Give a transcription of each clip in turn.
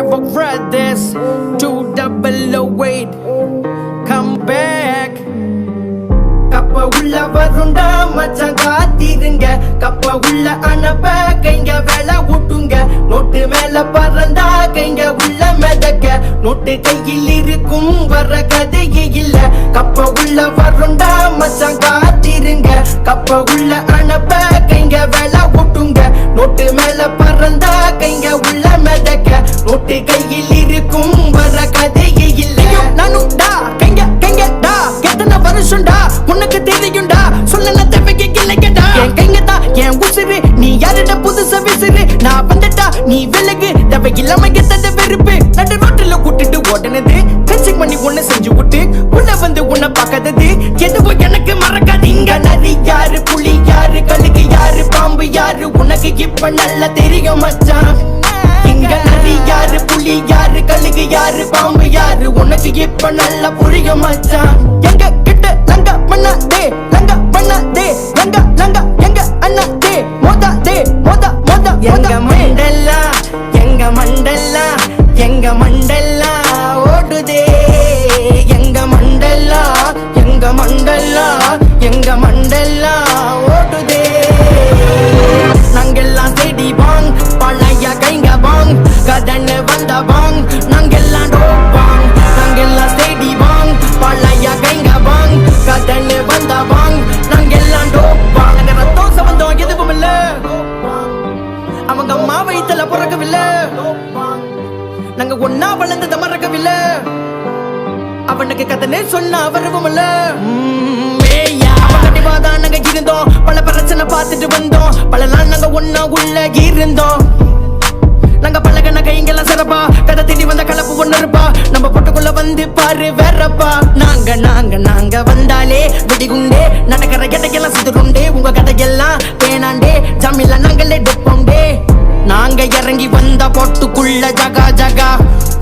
ever read this? 2008 come back. கப்ப உள்ள வருண்டா மச்சான் காத்திருங்க, கப்ப உள்ள அனுப்ப கைங்க வேலை விட்டுங்க, நோட்டு மேல பறந்தா கைங்க உள்ள மிதக்க, நோட்டு கையில் இருக்கும் வர கதையே இல்ல. கப்ப உள்ள வருண்டா மச்சான் காத்திருங்க, கப்ப உள்ள அனுப்ப கைங்க வேலை விட்டுங்க, நோட்டு மேல பறந்தா கைங்க உள்ள மிதக்க, நோட்டு கையில் இருக்கும் வர கதையே இல்ல. நானும் டா கைங்க கைங்க டா எத்தனை வருஷம்டா உனக்கு தெரியும்டா, சொல்ல தேவைக்கு இல்லையடா. என் கைங்கடா என் உசுரு, நீ யாருடா புதுசா விசுறு, நான் வந்துட்டா நீ விலகு, தேவை இல்லாம எத்தத வெறுப்பு. நடு ரோட்டுல கூட்டிட்டு ஓடுனது, கச்சிங் பண்ணி ஒண்ணு செஞ்சு விட்டு உன்ன வந்து உன்னை பார்க்காதது எதுவும் எனக்கு மறக்காதீங்க. நரி யாரு, புலி யாரு, கழுகு யாரு, பாம்பு யாரு, உனக்கு இப்ப நல்லா தெரியும் மச்சான். இங்க நரி யாரு, புலி யாரு, கழுகு யாரு, பாம்பு யாரு, உனக்கு இப்ப நல்லா புரியும் மச்சான். எங்க கிட்ட லங்க பண்ணாதே, லங்க பண்ணாதே, லங்க லங்க எங்க அண்ணாதே, மோதாதே மோதா மோதா. எங்க மண்டல்லா எங்க மண்டல்லா எங்க மண்டல்லா ஓடுதே, எங்க மண்டல்லா எங்க மண்டல்லா எங்க மண்டல்லா ஓடுதே. நாங்கெல்லாம் தேடி வாங் பழைய கைங்க வாங், கதன்னு வந்த வாங் நாங்கெல்லாம் டோப்பாங். நாங்கெல்லாம் தேடி வாங் பழைய கைங்க வாங், கதன்னு வந்த வாங் நாங்கெல்லாம் டோப்பாங். நாங்க ரத்தம் சம்பந்தம் எதுவும் இல்ல, அவங்க அம்மா வயித்துல பிறக்கவில்லை, நாங்க ஒன்னா வளர்ந்தத மறக்கவில்லை, அவனுக்கு கதனே சொன்ன அவருவும் இல்ல. கண்டிப்பாதான் நாங்க இருந்தோம், பல பிரச்சனை பார்த்துட்டு வந்தோம், பல நாள் நாங்க ஒன்னா உள்ள இருந்தோம். நாங்க பழகன கைங்கெல்லாம் சிறப்பா, கதை தேடி வந்த கலப்பு ஒண்ணு இருப்பா, நம்ம பொட்டுக்குள்ள வந்து பாரு வேறப்பா. நாங்க நாங்க நாங்க வந்தாலே வெடிகுண்டே, நடக்கிற கதையெல்லாம் சுதுருண்டே, உங்க கதையெல்லாம் பேனாண்டே, ஜாமில நாங்களே டொப்போண்டே. நாங்க இறங்கி வந்த பொட்டுக்குள்ள ஜகா ஜகா,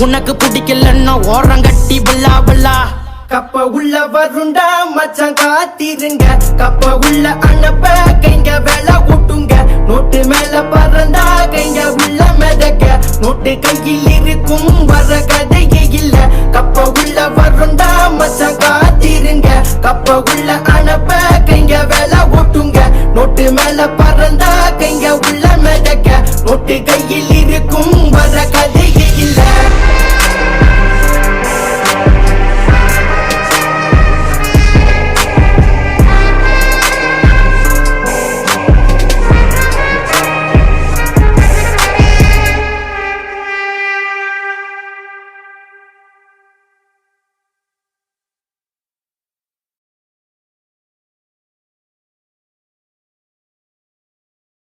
உனக்கு பிடிக்கலன்னா ஓரங்கட்டி பில்லா பில்லா. கப்ப உள்ள வருண்டா மச்சான் காத்திருங்க, கப்ப உள்ள அனுப்ப கைங்க வேலை விட்டுங்க, நோட்டு மேல பறந்தா கைங்க உள்ள மிதக்க, நோட்டு கையில் இருக்கும் வர கதையே இல்ல. கப்ப உள்ள வருண்டா மச்சான் காத்திருங்க, கப்ப உள்ள அனுப்ப கைங்க வேலை விட்டுங்க, நோட்டு மேல பறந்தா கைங்க உள்ள மிதக்க, நோட்டு கையில் இருக்கும் வர